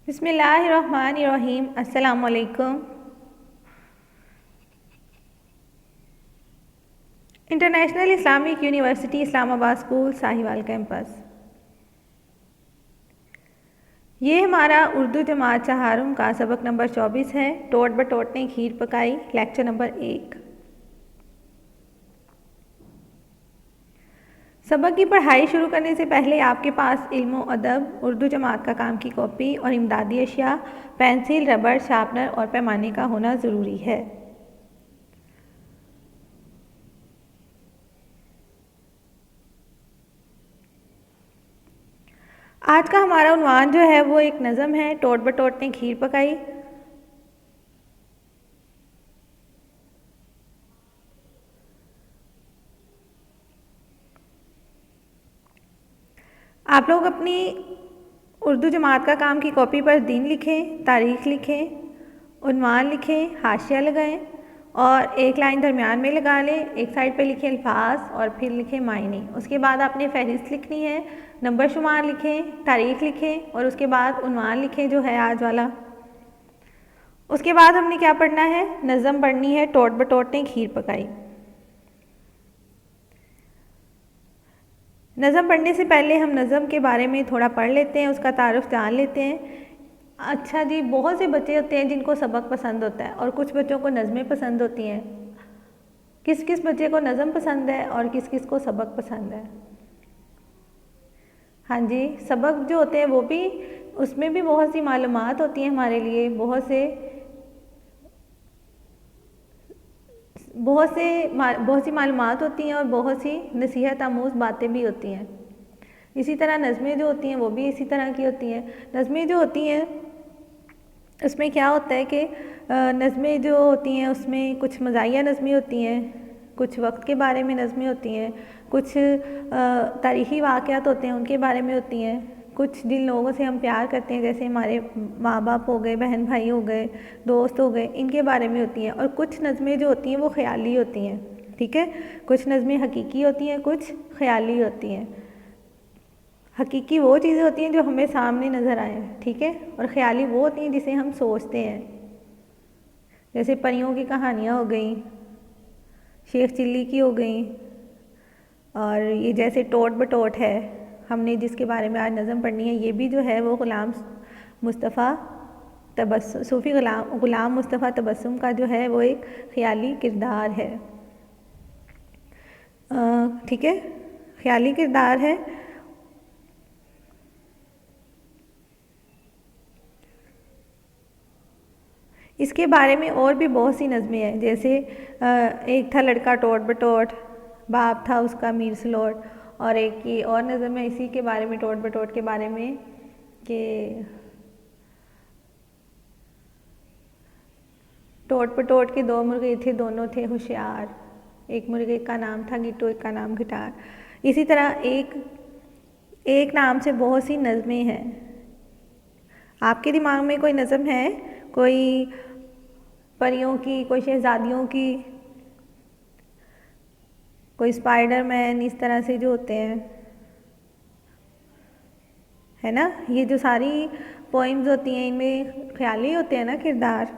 बिस्मिल्लाहिर्रहमानिर्रहीम। अस्सलाम वालेकुम। International Islamic university Islamabad school Sahiwal campus. ये हमारा उर्दू जमात चहारुम का सबक नंबर 24 है। टोट बटोट ने खीर पकाई, लेक्चर नंबर 1। सबक की पढ़ाई शुरू करने से पहले आपके पास इल्म व अदब, उर्दू जमात का काम की कॉपी और इमदादी अशिया, पेंसिल, रबड़, शार्पनर और पैमाने का होना ज़रूरी है। आज का हमारा उन्वान जो है वो एक नज़म है, टोट बटोट ने खीर पकाई। आप लोग अपनी उर्दू जमात का काम की कॉपी पर दिन लिखें, तारीख़ लिखें, उन्वान लिखें, हाशिया लगाएं और एक लाइन दरमियान में लगा लें। एक साइड पे लिखें अल्फाज और फिर लिखें मायने। उसके बाद आपने फहरिस्त लिखनी है, नंबर शुमार लिखें, तारीख़ लिखें और उसके बाद उन्वान लिखें जो है आज वाला। उसके बाद हमने क्या पढ़ना है, नज़म पढ़नी है, टोट बटोट ने खीर पकाई। नज़म पढ़ने से पहले हम नज़म के बारे में थोड़ा पढ़ लेते हैं, उसका तारुफ जान लेते हैं। अच्छा जी, बहुत से बच्चे होते हैं जिनको सबक पसंद होता है और कुछ बच्चों को नज़में पसंद होती हैं। किस किस बच्चे को नज़म पसंद है और किस किस को सबक पसंद है? हाँ जी, सबक जो होते हैं वो भी, उसमें भी बहुत सी मालूमात होती हैं हमारे लिए, बहुत सी मालूमात होती हैं और बहुत सी नसीहत आमूज़ बातें भी होती हैं। इसी तरह नज़में जो होती हैं वो भी इसी तरह की होती हैं। नज़में जो होती हैं उसमें क्या होता है कि नज़में जो होती हैं उसमें कुछ मज़ाहिया नज़में होती हैं, कुछ वक्त के बारे में नज़में होती हैं, कुछ तारीख़ी वाक़यात होते हैं उनके बारे में होती हैं, कुछ जिन लोगों से हम प्यार करते हैं जैसे हमारे माँ बाप हो गए, बहन भाई हो गए, दोस्त हो गए, इनके बारे में होती हैं। और कुछ नज़में जो होती हैं वो ख़याली होती हैं, ठीक है। कुछ नज़में हकीकी होती हैं, कुछ ख़याली होती हैं। हकीकी वो चीज़ें होती हैं जो हमें सामने नज़र आए, ठीक है, और ख़याली वो होती हैं जिसे हम सोचते हैं। जैसे परियों की कहानियाँ हो गई, शेख चिल्ली की हो गई, और ये जैसे टोट बटोट है हमने जिसके बारे में आज नज़म पढ़नी है, ये भी जो है वो सूफ़ी ग़ुलाम मुस्तफ़ा तबस्सुम का जो है वो एक ख़याली किरदार है, ठीक है, ख़याली किरदार है। इसके बारे में और भी बहुत सी नज़में हैं, जैसे एक था लड़का टोट बटोट, बाप था उसका मीर सलोट, और एक की और नज़म है इसी के बारे में, टोट बटोट के बारे में, कि टोट बटोट के 2 मुर्गे थे, दोनों थे होशियार, एक मुर्गे का नाम था गिट्टू, एक का नाम गिटार। इसी तरह एक नाम से बहुत सी नज़में हैं। आपके दिमाग में कोई नज़म है, कोई परियों की, कोई शहज़ादियों की, कोई स्पाइडरमैन, इस तरह से जो होते हैं, है ना, ये जो सारी पोइम्स होती हैं इनमें ख़याली होते हैं ना किरदार।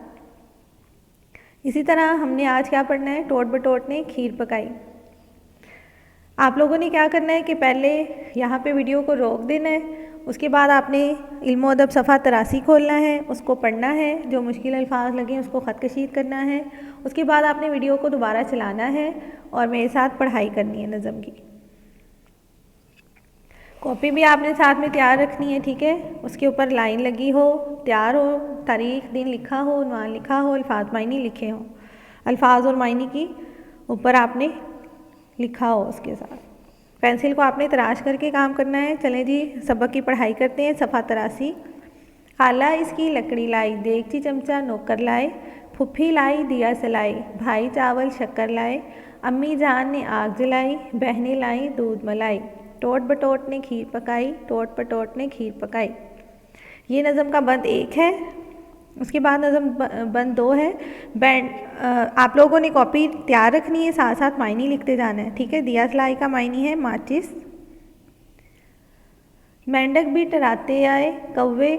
इसी तरह हमने आज क्या पढ़ना है, टोट बटोट ने खीर पकाई। आप लोगों ने क्या करना है कि पहले यहाँ पे वीडियो को रोक देना है, उसके बाद आपने इल्म अदब सफ़ा 83 खोलना है, उसको पढ़ना है, जो मुश्किल अल्फाज लगे उसको ख़त कशीद करना है। उसके बाद आपने वीडियो को दोबारा चलाना है और मेरे साथ पढ़ाई करनी है नज़म की। कॉपी भी आपने साथ में तैयार रखनी है, ठीक है, उसके ऊपर लाइन लगी हो, तैयार हो, तारीख़ दिन लिखा हो, उन्वान लिखा हो, अल्फाज मायने लिखे हों, अल्फाज और मायने की ऊपर आपने लिखा हो उसके साथ। पेंसिल को आपने तराश करके काम करना है। चलें जी, सबक की पढ़ाई करते हैं। सफ़ा 83। खाला इसकी लकड़ी लाई, देगची चमचा नौकर लाए, फुफ्फी लाई दिया सलाई, भाई चावल शक्कर लाए, अम्मी जान ने आग जलाई, बहनें लाई दूध मलाई, टोट बटोट ने खीर पकाई, टोट बटोट ने खीर पकाई। ये नज़म का बंद 1 है। उसके बाद नज़म बंद 2 है। आप लोगों ने कॉपी तैयार रखनी है, साथ साथ मायने लिखते जाना है, ठीक है। दिया सलाई का मायने है माचिस। मेंढक भी टराते आए, कौवे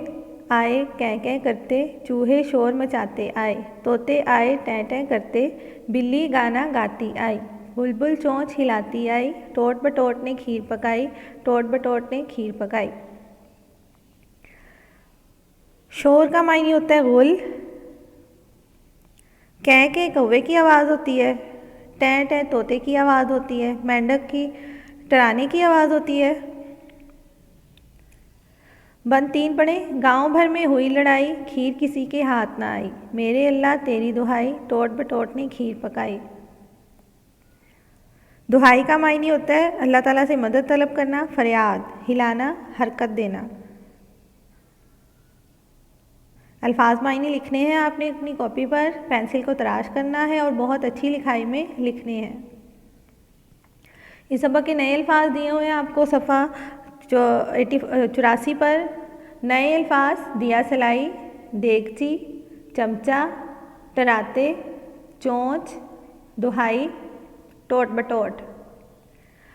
आए कै कै करते, चूहे शोर मचाते आए, तोते आए टै टै करते, बिल्ली गाना गाती आई, बुलबुल चोंच हिलाती आई, टोट बटोट ने खीर पकाई, टोट बटोट ने खीर पकाई। शोर का मायने होता है गुल, कै के कौवे की आवाज़ होती है, टै टै तोते की आवाज़ होती है, मेंढक की टराने की आवाज़ होती है। बंद 3 पढ़े, गांव भर में हुई लड़ाई, खीर किसी के हाथ ना आई, मेरे अल्लाह तेरी दुहाई, टोट बटोट ने खीर पकाई। दुहाई का मायने होता है अल्लाह ताला से मदद तलब करना, फरियाद, हिलाना, हरकत देना। अल्फाज मायने लिखने हैं आपने अपनी कॉपी पर, पेंसिल को तराश करना है और बहुत अच्छी लिखाई में लिखने हैं। इस सबक के नए अल्फाज दिए हुए हैं आपको सफ़ा 84 पर। नए अल्फाज दिया सलाई, देगची, चमचा, टराते, चोंच, दुहाई, टोट बटोट।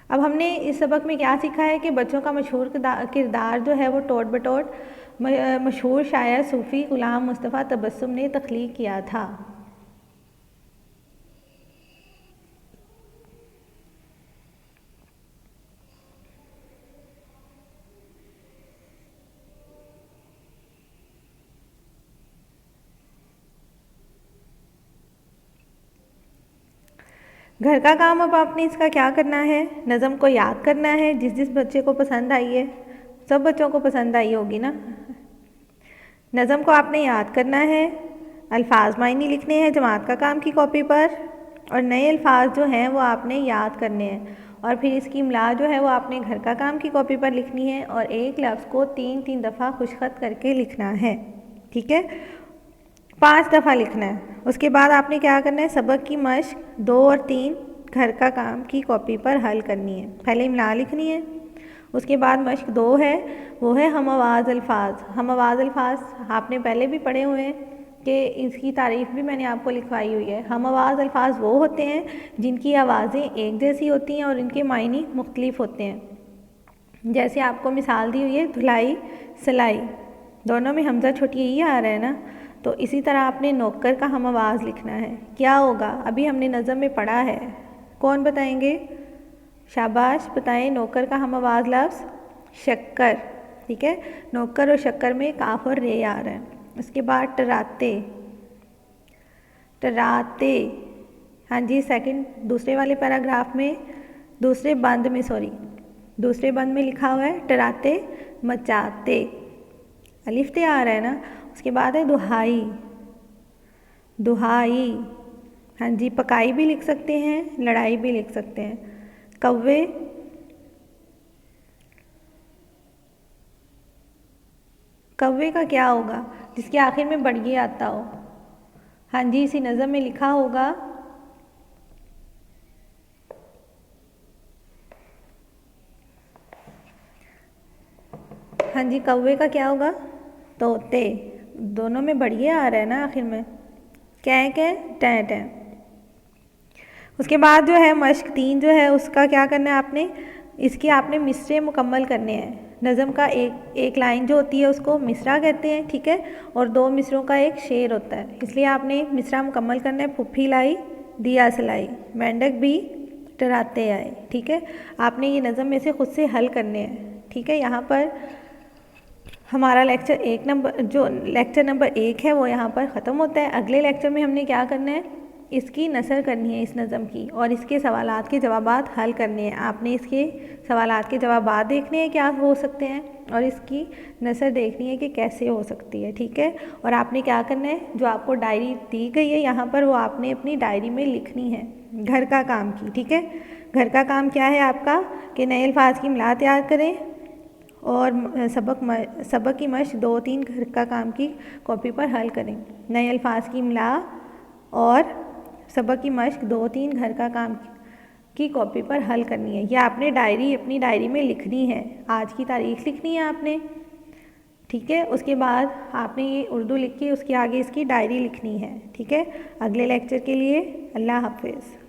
अब हमने इस सबक में क्या सीखा है कि बच्चों का मशहूर किरदार जो है वो टोट बटोट मशहूर शायर सूफ़ी ग़ुलाम मुस्तफ़ा तबस्सुम ने तख्लीक किया था। घर का काम अब आपने इसका क्या करना है, नज़म को याद करना है। जिस जिस बच्चे को पसंद आई है, सब बच्चों को पसंद आई होगी ना। नज़म को आपने याद करना है, अल्फाज मायने लिखने हैं जमात का काम की कॉपी पर, और नए अल्फाज जो हैं वो आपने याद करने हैं, और फिर इसकी इमला जो है वो आपने घर का काम की कॉपी पर लिखनी है, और एक लफ्ज़ को 3-3 दफ़ा खुशखत करके लिखना है, ठीक है, 5 दफ़ा लिखना है। उसके बाद आपने क्या करना है, सबक की मश्क 2 और 3 घर का काम की कॉपी पर हल करनी है। पहले इमला लिखनी है, उसके बाद मश्क 2 है, वो है हम आवाज़ अल्फाज। हम आवाज़ अल्फाज आपने पहले भी पढ़े हुए हैं कि इसकी तारीफ़ भी मैंने आपको लिखवाई हुई है। हम आवाज़ अल्फाज वो होते हैं जिनकी आवाज़ें एक जैसी होती हैं और इनके मायने मुख्तलिफ होते हैं। जैसे आपको मिसाल दी हुई है धुलाई, सिलाई, दोनों में हमज़ा छोटी यही आ रहा है ना। तो इसी तरह आपने नौकर का हम आवाज़ लिखना है। क्या होगा, अभी हमने नज़म में पढ़ा है, कौन बताएंगे? शाबाश, बताएं। नौकर का हम आवाज़ लफ्ज़ शक्कर, ठीक है, नौकर और शक्कर में काफ और रे आ रहा है। उसके बाद टराते, टराते, हाँ जी, दूसरे वाले पैराग्राफ में दूसरे बंद में लिखा हुआ है टराते मचाते, अलिफ ते आ रहा है ना। उसके बाद है दुहाई, दुहाई, हाँ जी, पकाई भी लिख सकते हैं, लड़ाई भी लिख सकते हैं। कौवे, कौवे का क्या होगा, जिसके आखिर में बढ़िए आता हो। हाँ जी, इसी नज़म में लिखा होगा। हाँ जी, कौवे का क्या होगा, तोते, दोनों में बढ़िया आ रहा है ना आखिर में, कै कै टै टै। उसके बाद जो है मश्क 3 जो है उसका क्या करना है आपने, इसके आपने मिसरे मुकम्मल करने हैं। नज़म का एक लाइन जो होती है उसको मिसरा कहते हैं, ठीक है, और 2 मिसरों का एक शेर होता है, इसलिए आपने मिसरा मुकम्मल करना है। फुफ्फी लाई, दिया सलाई, मेंढक भी टराते आए, ठीक है। आपने ये नज़म में से खुद से हल करने हैं, ठीक है। यहाँ पर हमारा लेक्चर नंबर 1 है वो यहाँ पर ख़त्म होता है। अगले लेक्चर में हमने क्या करना है, इसकी नसर करनी है इस नज़म की, और इसके सवालात के जवाबात हल करने हैं। आपने इसके सवालात के जवाबात देखने हैं क्या हो सकते हैं, और इसकी नसर देखनी है कि कैसे हो सकती है, ठीक है। और आपने क्या करना है, जो आपको डायरी दी गई है यहाँ पर वो आपने अपनी डायरी में लिखनी है घर का काम की, ठीक है। घर का काम क्या है आपका कि नए अल्फाज की इमला तैयार करें और सबक की मश्क 2-3 घर का काम की कॉपी पर हल करें। नए अल्फाज की इमला और सबक की मश्क 2-3 घर का काम की कॉपी पर हल करनी है। यह आपने अपनी डायरी में लिखनी है, आज की तारीख लिखनी है आपने, ठीक है। उसके बाद आपने ये उर्दू लिख के उसके आगे इसकी डायरी लिखनी है, ठीक है। अगले लेक्चर के लिए अल्लाह हाफिज़।